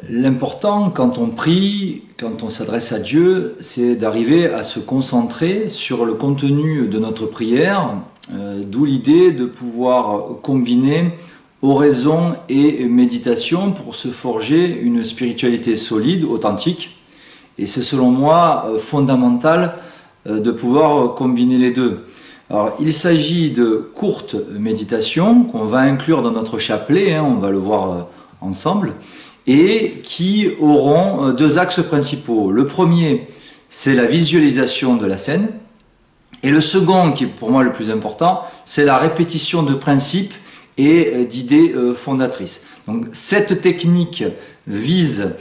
L'important quand on prie, quand on s'adresse à Dieu, c'est d'arriver à se concentrer sur le contenu de notre prière, d'où l'idée de pouvoir combiner oraison et méditation pour se forger une spiritualité solide, authentique. Et c'est selon moi fondamental de pouvoir combiner les deux. Alors, il s'agit de courtes méditations qu'on va inclure dans notre chapelet, on va le voir ensemble, et qui auront deux axes principaux. Le premier, c'est la visualisation de la scène, et le second, qui est pour moi le plus important, c'est la répétition de principes et d'idées fondatrices. Donc cette technique vise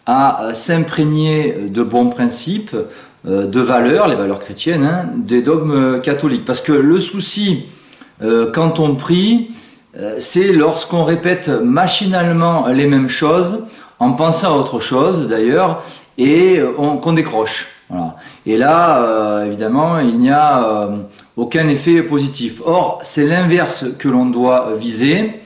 à s'imprégner de bons principes, de valeurs, les valeurs chrétiennes, des dogmes catholiques. Parce que le souci, quand on prie, c'est lorsqu'on répète machinalement les mêmes choses, en pensant à autre chose d'ailleurs, et qu'on décroche. Voilà. Et là, évidemment, il n'y a aucun effet positif. Or, c'est l'inverse que l'on doit viser,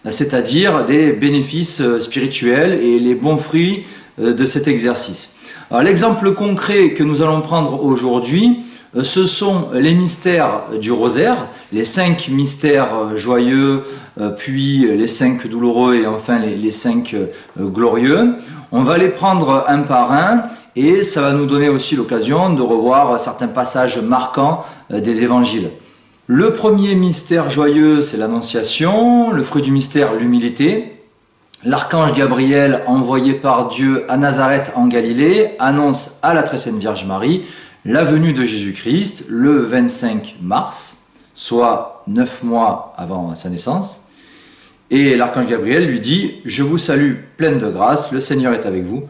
c'est-à-dire des bénéfices spirituels et les bons fruits de cet exercice. Alors, l'exemple concret que nous allons prendre aujourd'hui, ce sont les mystères du rosaire, les 5 mystères joyeux, puis les 5 douloureux et enfin les 5 glorieux. On va les prendre un par un et ça va nous donner aussi l'occasion de revoir certains passages marquants des évangiles. Le premier mystère joyeux, c'est l'Annonciation, le fruit du mystère, l'humilité. L'archange Gabriel, envoyé par Dieu à Nazareth en Galilée, annonce à la très sainte Vierge Marie la venue de Jésus-Christ le 25 mars, soit 9 mois avant sa naissance. Et l'archange Gabriel lui dit « Je vous salue, pleine de grâce, le Seigneur est avec vous.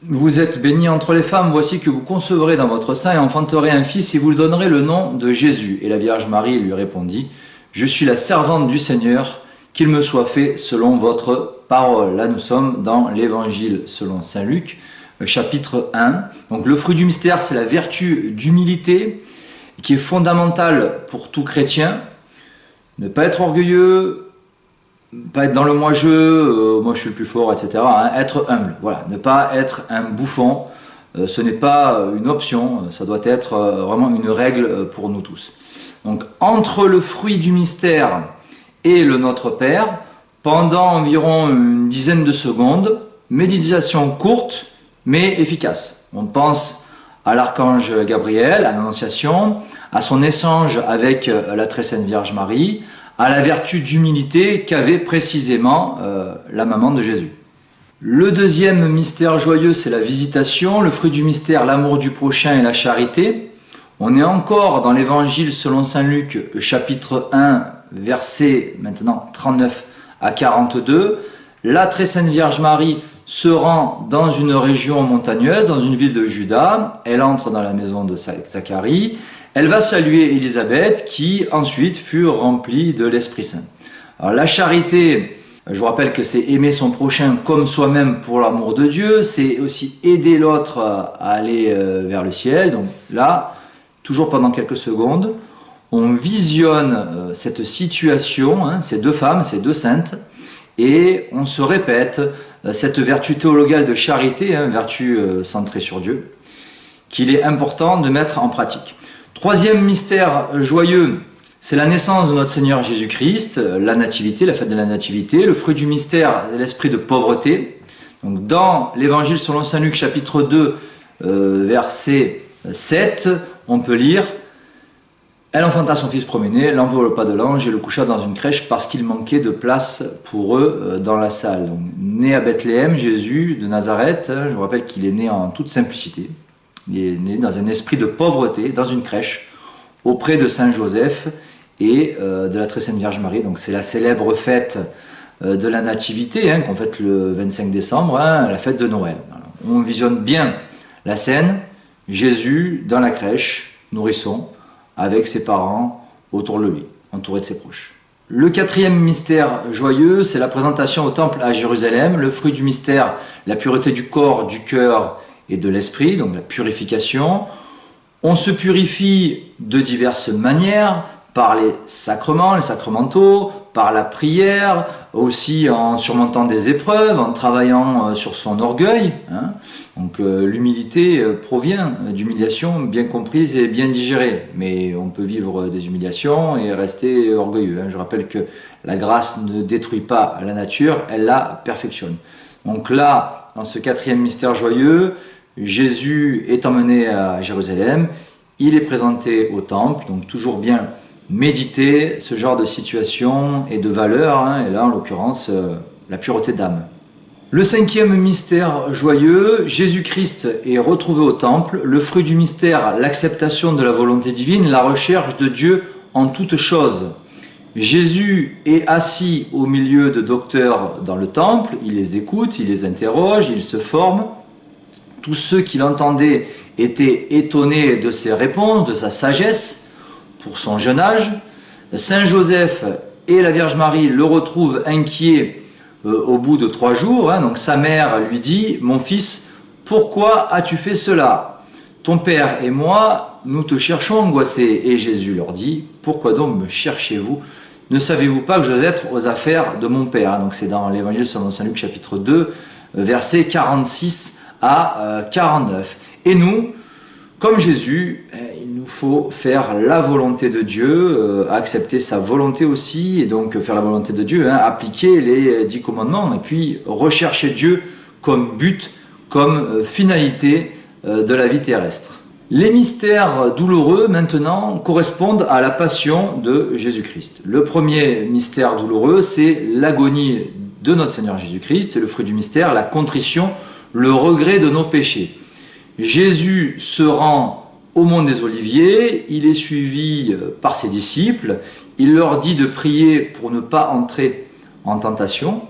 Vous êtes bénie entre les femmes, voici que vous concevrez dans votre sein et enfanterez un fils et vous lui donnerez le nom de Jésus. » Et la Vierge Marie lui répondit « Je suis la servante du Seigneur, qu'il me soit fait selon votre parole. » Là, nous sommes dans l'Évangile selon saint Luc, chapitre 1. Donc, le fruit du mystère, c'est la vertu d'humilité qui est fondamentale pour tout chrétien. Ne pas être orgueilleux, pas être dans le moi-je, moi je suis le plus fort, etc. Être humble, voilà. Ne pas être un bouffon, ce n'est pas une option, ça doit être vraiment une règle pour nous tous. Donc, entre le fruit du mystère et le Notre Père, pendant environ une dizaine de secondes, méditation courte mais efficace. On pense à l'archange Gabriel, à l'Annonciation, à son échange avec la très sainte Vierge Marie, à la vertu d'humilité qu'avait précisément la maman de Jésus. Le deuxième mystère joyeux, c'est la visitation, le fruit du mystère, l'amour du prochain et la charité. On est encore dans l'Évangile selon saint Luc, chapitre 1, versets maintenant 39 à 42. La très sainte Vierge Marie se rend dans une région montagneuse, dans une ville de Juda. Elle entre dans la maison de Zacharie. Elle va saluer Élisabeth qui ensuite fut remplie de l'Esprit Saint. Alors la charité, je vous rappelle que c'est aimer son prochain comme soi-même pour l'amour de Dieu. C'est aussi aider l'autre à aller vers le ciel. Donc là, toujours pendant quelques secondes, on visionne cette situation, ces deux femmes, ces deux saintes, et on se répète cette vertu théologale de charité, vertu centrée sur Dieu, qu'il est important de mettre en pratique. Troisième mystère joyeux, c'est la naissance de notre Seigneur Jésus-Christ, la nativité, la fête de la nativité, le fruit du mystère, l'esprit de pauvreté. Donc dans l'Évangile selon saint Luc, chapitre 2, verset 7, on peut lire « Elle enfanta son fils premier-né, l'enveloppa de l'ange et le coucha dans une crèche parce qu'il manquait de place pour eux dans la salle. » Donc, né à Bethléem, Jésus de Nazareth, je vous rappelle qu'il est né en toute simplicité. Il est né dans un esprit de pauvreté, dans une crèche, auprès de Saint Joseph et de la très sainte Vierge Marie. Donc c'est la célèbre fête de la Nativité, qu'on fête le 25 décembre, la fête de Noël. Alors, on visionne bien la scène, Jésus dans la crèche, nourrisson, avec ses parents autour de lui, entouré de ses proches. Le quatrième mystère joyeux, c'est la présentation au temple à Jérusalem, le fruit du mystère, la pureté du corps, du cœur et de l'esprit, donc la purification. On se purifie de diverses manières, par les sacrements, les sacramentaux, par la prière, aussi en surmontant des épreuves, en travaillant sur son orgueil. Hein. Donc l'humilité provient d'humiliations bien comprises et bien digérées. Mais on peut vivre des humiliations et rester orgueilleux. Hein. Je rappelle que la grâce ne détruit pas la nature, elle la perfectionne. Donc là, dans ce quatrième mystère joyeux, Jésus est emmené à Jérusalem, il est présenté au temple, donc toujours bien méditer ce genre de situation et de valeurs, hein, et là en l'occurrence la pureté d'âme. Le cinquième mystère joyeux, Jésus-Christ est retrouvé au temple, le fruit du mystère, l'acceptation de la volonté divine, la recherche de Dieu en toutes choses. Jésus est assis au milieu de docteurs dans le temple, il les écoute, il les interroge, il se forme. Tous ceux qui l'entendaient étaient étonnés de ses réponses, de sa sagesse, pour son jeune âge. Saint Joseph et la Vierge Marie le retrouvent inquiet au bout de 3 jours. Hein, donc sa mère lui dit « Mon fils, pourquoi as-tu fait cela? Ton père et moi, nous te cherchons angoissés. » Et Jésus leur dit « Pourquoi donc me cherchez-vous? Ne savez-vous pas que je dois être aux affaires de mon père ?» Donc c'est dans l'Évangile selon saint Luc chapitre 2, versets 46 à 49. Et nous, comme Jésus, il nous faut faire la volonté de Dieu, accepter sa volonté aussi, et donc faire la volonté de Dieu, hein, appliquer les 10 commandements, et puis rechercher Dieu comme but, comme finalité de la vie terrestre. Les mystères douloureux, maintenant, correspondent à la passion de Jésus-Christ. Le premier mystère douloureux, c'est l'agonie de notre Seigneur Jésus-Christ, c'est le fruit du mystère, la contrition, le regret de nos péchés. Jésus se rend au mont des Oliviers, il est suivi par ses disciples, il leur dit de prier pour ne pas entrer en tentation.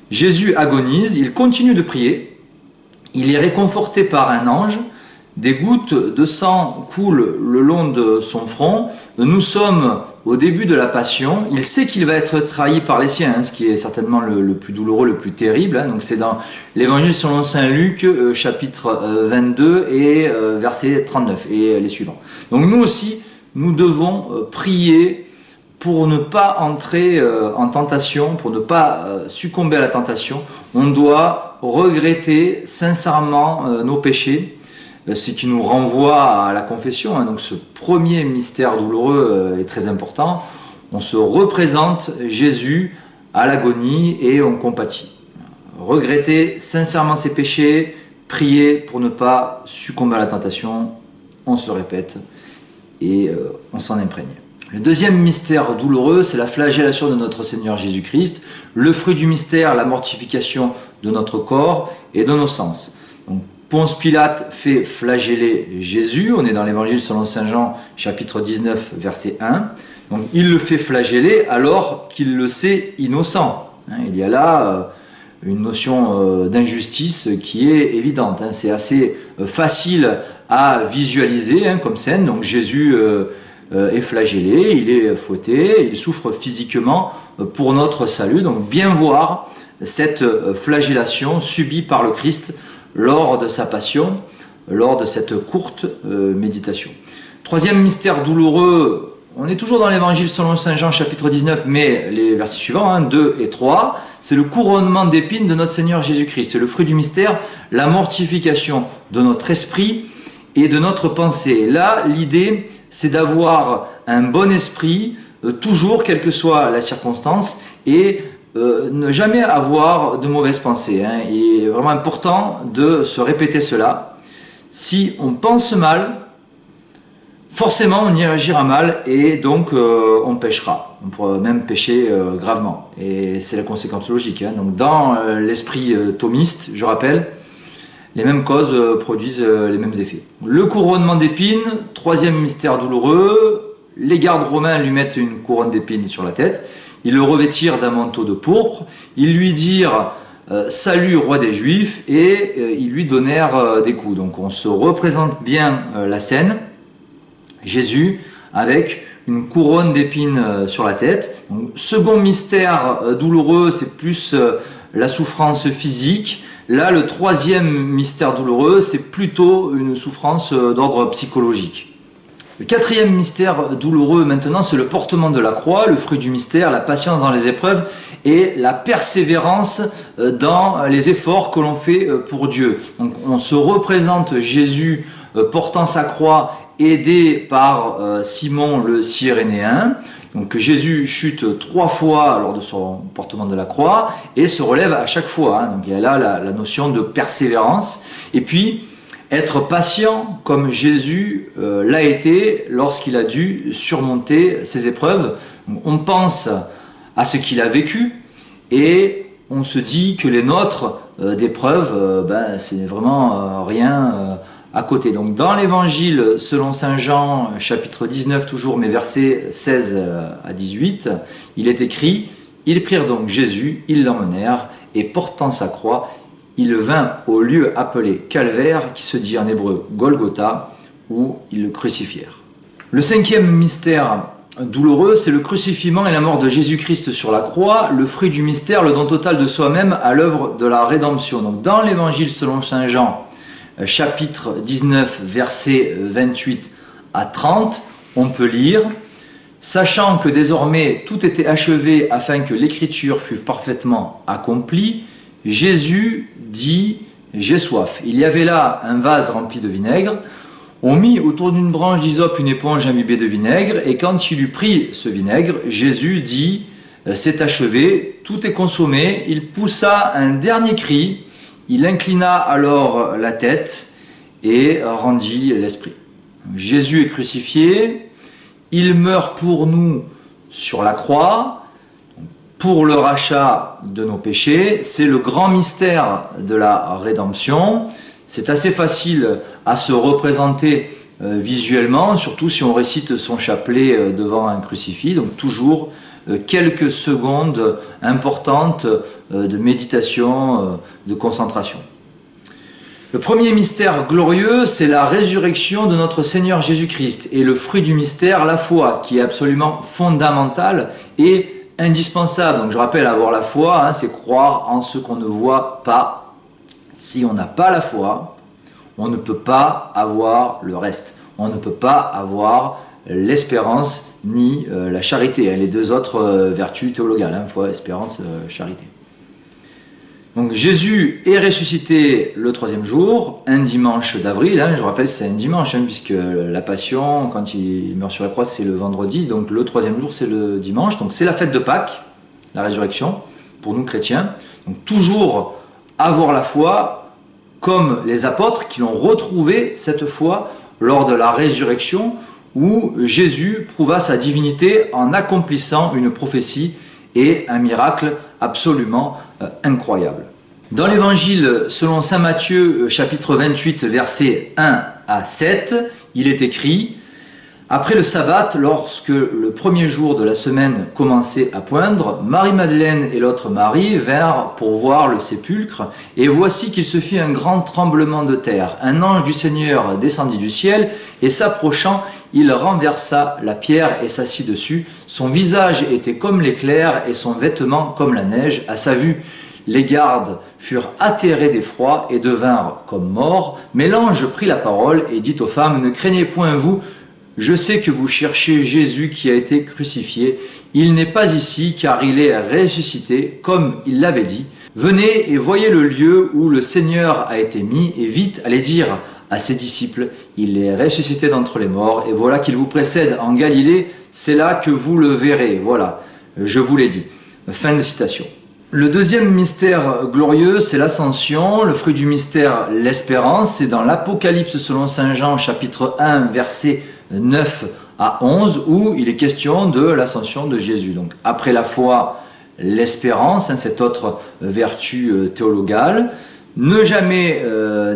Jésus agonise, il continue de prier, il est réconforté par un ange, des gouttes de sang coulent le long de son front, nous sommes au début de la passion, il sait qu'il va être trahi par les siens, hein, ce qui est certainement le plus douloureux, le plus terrible, hein. Donc c'est dans l'Évangile selon saint Luc, chapitre 22 et verset 39 et les suivants. Donc nous aussi, nous devons prier pour ne pas entrer en tentation, pour ne pas succomber à la tentation. On doit regretter sincèrement nos péchés, ce qui nous renvoie à la confession, hein. Donc ce premier mystère douloureux est très important. On se représente Jésus à l'agonie et on compatit. Regretter sincèrement ses péchés, prier pour ne pas succomber à la tentation, on se le répète et on s'en imprègne. Le deuxième mystère douloureux, c'est la flagellation de notre Seigneur Jésus-Christ, le fruit du mystère, la mortification de notre corps et de nos sens. Donc, Ponce Pilate fait flageller Jésus, on est dans l'évangile selon saint Jean, chapitre 19, verset 1. Donc il le fait flageller alors qu'il le sait innocent. Il y a là une notion d'injustice qui est évidente. C'est assez facile à visualiser comme scène. Donc Jésus est flagellé, il est fouetté, il souffre physiquement pour notre salut. Donc bien voir cette flagellation subie par le Christ lors de sa passion, lors de cette courte méditation. Troisième mystère douloureux, on est toujours dans l'évangile selon saint Jean chapitre 19, mais les versets suivants, 2 et 3, c'est le couronnement d'épines de notre Seigneur Jésus-Christ. C'est le fruit du mystère, la mortification de notre esprit et de notre pensée. Là, l'idée, c'est d'avoir un bon esprit, toujours, quelle que soit la circonstance, et ne jamais avoir de mauvaises pensées. Il est vraiment important de se répéter cela. Si on pense mal, forcément on y réagira mal et donc on péchera. On pourra même pécher gravement. Et c'est la conséquence logique. Donc dans l'esprit thomiste, je rappelle, les mêmes causes produisent les mêmes effets. Le couronnement d'épines, troisième mystère douloureux, les gardes romains lui mettent une couronne d'épines sur la tête. Ils le revêtirent d'un manteau de pourpre, ils lui dirent « Salut, roi des Juifs » et ils lui donnèrent des coups. Donc on se représente bien la scène, Jésus avec une couronne d'épines sur la tête. Donc, second mystère douloureux, c'est plus la souffrance physique. Là, le troisième mystère douloureux, c'est plutôt une souffrance d'ordre psychologique. Le quatrième mystère douloureux maintenant, c'est le portement de la croix, le fruit du mystère, la patience dans les épreuves et la persévérance dans les efforts que l'on fait pour Dieu. Donc on se représente Jésus portant sa croix, aidé par Simon le Cyrénéen. Donc Jésus chute 3 fois lors de son portement de la croix et se relève à chaque fois. Donc il y a là la notion de persévérance. Et puis être patient comme Jésus l'a été lorsqu'il a dû surmonter ses épreuves. Donc, on pense à ce qu'il a vécu et on se dit que les nôtres d'épreuves, c'est vraiment rien à côté. Donc dans l'évangile selon saint Jean, chapitre 19 toujours, mais versets 16 à 18, il est écrit « Ils prirent donc Jésus, ils l'emmenèrent, et portant sa croix, il vint au lieu appelé Calvaire, qui se dit en hébreu Golgotha, où ils le crucifièrent. » Le cinquième mystère douloureux, c'est le crucifixion et la mort de Jésus-Christ sur la croix, le fruit du mystère, le don total de soi-même à l'œuvre de la rédemption. Donc dans l'évangile selon saint Jean, chapitre 19, versets 28 à 30, on peut lire « Sachant que désormais tout était achevé afin que l'écriture fût parfaitement accomplie, Jésus dit « J'ai soif ». Il y avait là un vase rempli de vinaigre. On mit autour d'une branche d'hysope une éponge imbibée de vinaigre, et quand il eut pris ce vinaigre, Jésus dit « C'est achevé, tout est consommé ». Il poussa un dernier cri. Il inclina alors la tête et rendit l'esprit. Jésus est crucifié, il meurt pour nous sur la croix, pour le rachat de nos péchés. C'est le grand mystère de la rédemption. C'est assez facile à se représenter visuellement, surtout si on récite son chapelet devant un crucifix. Donc toujours quelques secondes importantes de méditation, de concentration. Le premier mystère glorieux, c'est la résurrection de notre Seigneur Jésus-Christ. Et le fruit du mystère, la foi, qui est absolument fondamentale et indispensable. Donc je rappelle, avoir la foi, c'est croire en ce qu'on ne voit pas. Si on n'a pas la foi, on ne peut pas avoir le reste. On ne peut pas avoir l'espérance ni la charité, les deux autres vertus théologales, foi, espérance, charité. Donc Jésus est ressuscité le 3e jour, un dimanche d'avril, je rappelle c'est un dimanche, puisque la Passion, quand il meurt sur la croix, c'est le vendredi, donc le 3e jour c'est le dimanche, donc c'est la fête de Pâques, la résurrection, pour nous chrétiens. Donc toujours avoir la foi, comme les apôtres qui l'ont retrouvé cette foi lors de la résurrection, où Jésus prouva sa divinité en accomplissant une prophétie et un miracle absolument incroyable. Dans l'évangile selon saint Matthieu, chapitre 28, versets 1 à 7, il est écrit « Après le sabbat, lorsque le premier jour de la semaine commençait à poindre, Marie-Madeleine et l'autre Marie vinrent pour voir le sépulcre, et voici qu'il se fit un grand tremblement de terre. Un ange du Seigneur descendit du ciel, et s'approchant, il renversa la pierre et s'assit dessus. Son visage était comme l'éclair et son vêtement comme la neige. À sa vue, les gardes furent atterrés d'effroi et devinrent comme morts. Mais l'ange prit la parole et dit aux femmes, « Ne craignez point vous, je sais que vous cherchez Jésus qui a été crucifié. Il n'est pas ici, car il est ressuscité, comme il l'avait dit. Venez et voyez le lieu où le Seigneur a été mis, et vite allez dire à ses disciples, il est ressuscité d'entre les morts, et voilà qu'il vous précède en Galilée, c'est là que vous le verrez. Voilà, je vous l'ai dit. » Fin de citation. Le deuxième mystère glorieux, c'est l'ascension. Le fruit du mystère, l'espérance. C'est dans l'Apocalypse selon saint Jean, chapitre 1, versets 9 à 11, où il est question de l'ascension de Jésus. Donc après la foi, l'espérance, cette autre vertu théologale. Ne jamais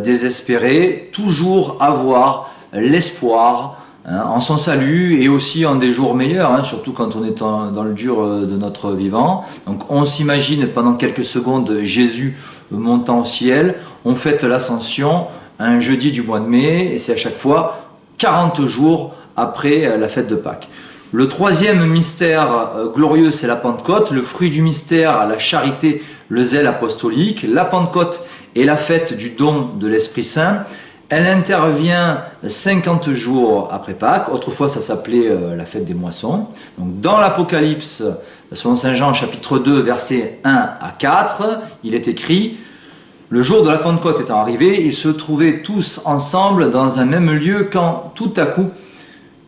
désespérer, toujours avoir l'espoir en son salut et aussi en des jours meilleurs, surtout quand on est dans le dur de notre vivant. Donc on s'imagine pendant quelques secondes Jésus montant au ciel, on fête l'ascension un jeudi du mois de mai, et c'est à chaque fois 40 jours après la fête de Pâques. Le troisième mystère glorieux, c'est la Pentecôte, le fruit du mystère, la charité, le zèle apostolique. La Pentecôte est la fête du don de l'Esprit Saint. Elle intervient 50 jours après Pâques. Autrefois, ça s'appelait la fête des moissons. Donc, dans l'Apocalypse, selon Saint Jean, chapitre 2, versets 1 à 4, il est écrit: le jour de la Pentecôte étant arrivé, ils se trouvaient tous ensemble dans un même lieu quand, tout à coup,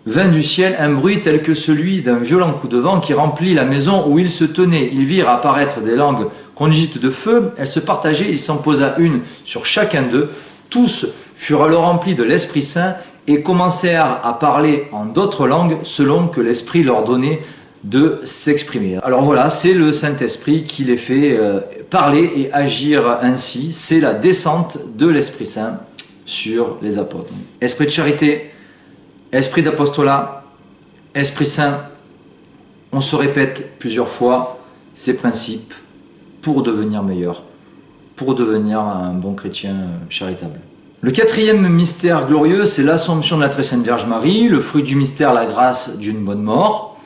vint du ciel un bruit tel que celui d'un violent coup de vent qui remplit la maison où ils se tenaient. Ils virent apparaître des langues conduites de feu. Elles se partageaient, il s'en posa une sur chacun d'eux. Tous furent alors remplis de l'Esprit Saint et commencèrent à parler en d'autres langues selon que l'Esprit leur donnait de s'exprimer. Alors voilà, c'est le Saint-Esprit qui les fait parler et agir ainsi. C'est la descente de l'Esprit Saint sur les apôtres. Esprit de charité, esprit d'apostolat, Esprit Saint, on se répète plusieurs fois ces principes pour devenir meilleur, pour devenir un bon chrétien charitable. Le quatrième mystère glorieux, c'est l'Assomption de la Très Sainte Vierge Marie, le fruit du mystère, la grâce d'une bonne mort.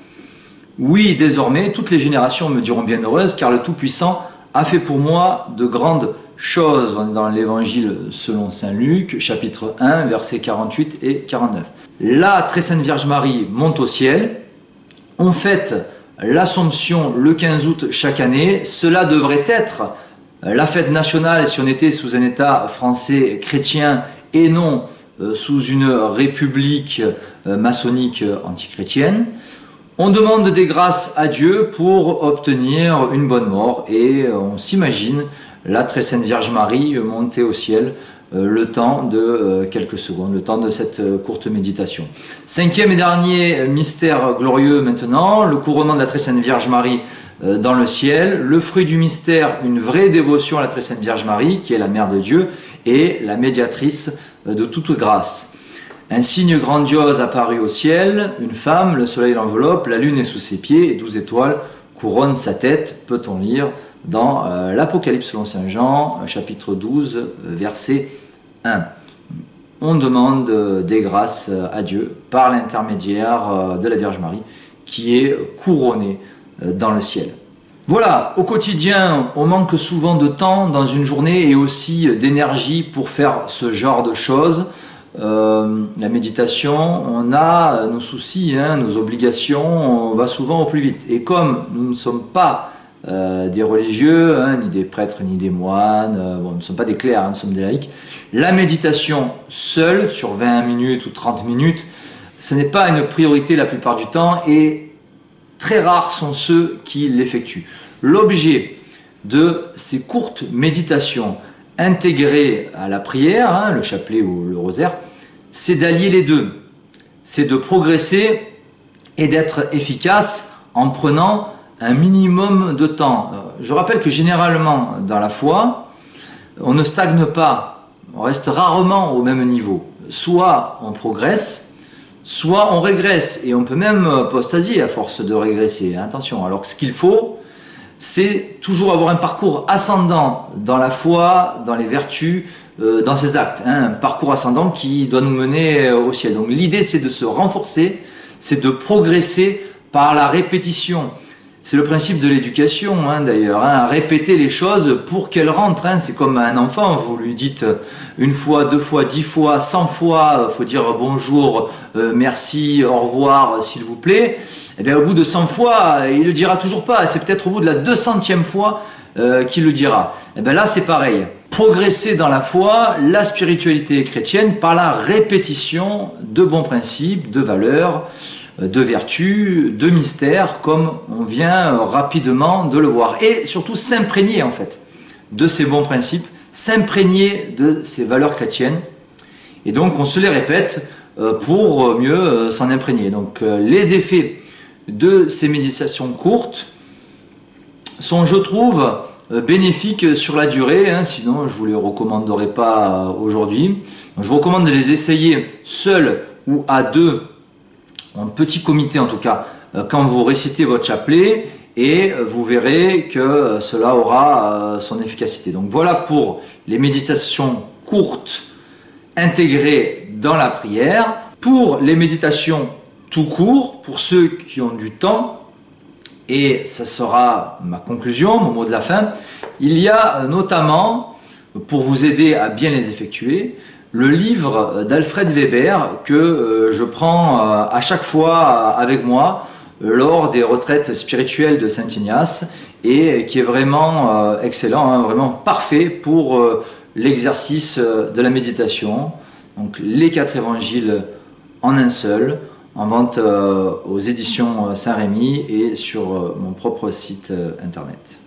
Oui, désormais, toutes les générations me diront bienheureuses, car le Tout-Puissant a fait pour moi de grandes choses. Dans l'Évangile selon saint Luc, chapitre 1, versets 48 et 49. La Très Sainte Vierge Marie monte au ciel. On fête l'Assomption le 15 août chaque année. Cela devrait être la fête nationale si on était sous un État français chrétien et non sous une république maçonnique antichrétienne. On demande des grâces à Dieu pour obtenir une bonne mort et on s'imagine la Très Sainte Vierge Marie monter au ciel le temps de quelques secondes, le temps de cette courte méditation. Cinquième et dernier mystère glorieux maintenant, le couronnement de la Très Sainte Vierge Marie dans le ciel. Le fruit du mystère, une vraie dévotion à la Très Sainte Vierge Marie, qui est la Mère de Dieu et la médiatrice de toute grâce. Un signe grandiose apparut au ciel, une femme, le soleil l'enveloppe, la lune est sous ses pieds et 12 étoiles couronnent sa tête, peut-on lire dans l'Apocalypse selon saint Jean, chapitre 12, verset 1. On demande des grâces à Dieu par l'intermédiaire de la Vierge Marie qui est couronnée dans le ciel. Voilà, au quotidien, on manque souvent de temps dans une journée et aussi d'énergie pour faire ce genre de choses. La méditation, on a nos soucis, nos obligations, on va souvent au plus vite. Et comme nous ne sommes pas des religieux, ni des prêtres, ni des moines, nous ne sommes pas des clercs, nous sommes des laïcs, la méditation seule, sur 20 minutes ou 30 minutes, ce n'est pas une priorité la plupart du temps et très rares sont ceux qui l'effectuent. L'objet de ces courtes méditations intégrées à la prière, le chapelet ou le rosaire, c'est d'allier les deux. C'est de progresser et d'être efficace en prenant un minimum de temps. Je rappelle que généralement, dans la foi, on ne stagne pas, on reste rarement au même niveau. Soit on progresse, soit on régresse, et on peut même apostasier à force de régresser. Attention, alors que ce qu'il faut, c'est toujours avoir un parcours ascendant dans la foi, dans les vertus, dans ses actes. Un parcours ascendant qui doit nous mener au ciel. Donc l'idée, c'est de se renforcer, c'est de progresser par la répétition. C'est le principe de l'éducation, d'ailleurs, répéter les choses pour qu'elles rentrent. C'est comme un enfant, vous lui dites une fois, 2 fois, 10 fois, 100 fois, il faut dire bonjour, merci, au revoir, s'il vous plaît. Et bien, au bout de 100 fois, il le dira toujours pas. C'est peut-être au bout de la 200e fois qu'il le dira. Et bien là, c'est pareil. Progresser dans la foi, la spiritualité chrétienne, par la répétition de bons principes, de valeurs, de vertus, de mystères, comme on vient rapidement de le voir. Et surtout s'imprégner en fait de ces bons principes, s'imprégner de ces valeurs chrétiennes. Et donc on se les répète pour mieux s'en imprégner. Donc les effets de ces méditations courtes sont, je trouve, bénéfiques sur la durée, sinon je ne vous les recommanderai pas aujourd'hui. Je vous recommande de les essayer seul ou à deux, en petit comité en tout cas, quand vous récitez votre chapelet, et vous verrez que cela aura son efficacité. Donc voilà pour les méditations courtes intégrées dans la prière. Pour les méditations tout court, pour ceux qui ont du temps, et ça sera ma conclusion, mon mot de la fin, il y a notamment, pour vous aider à bien les effectuer, le livre d'Alfred Weber que je prends à chaque fois avec moi lors des retraites spirituelles de Saint Ignace et qui est vraiment excellent, hein, vraiment parfait pour l'exercice de la méditation. Donc les 4 évangiles en un seul, en vente aux éditions Saint-Rémy et sur mon propre site internet.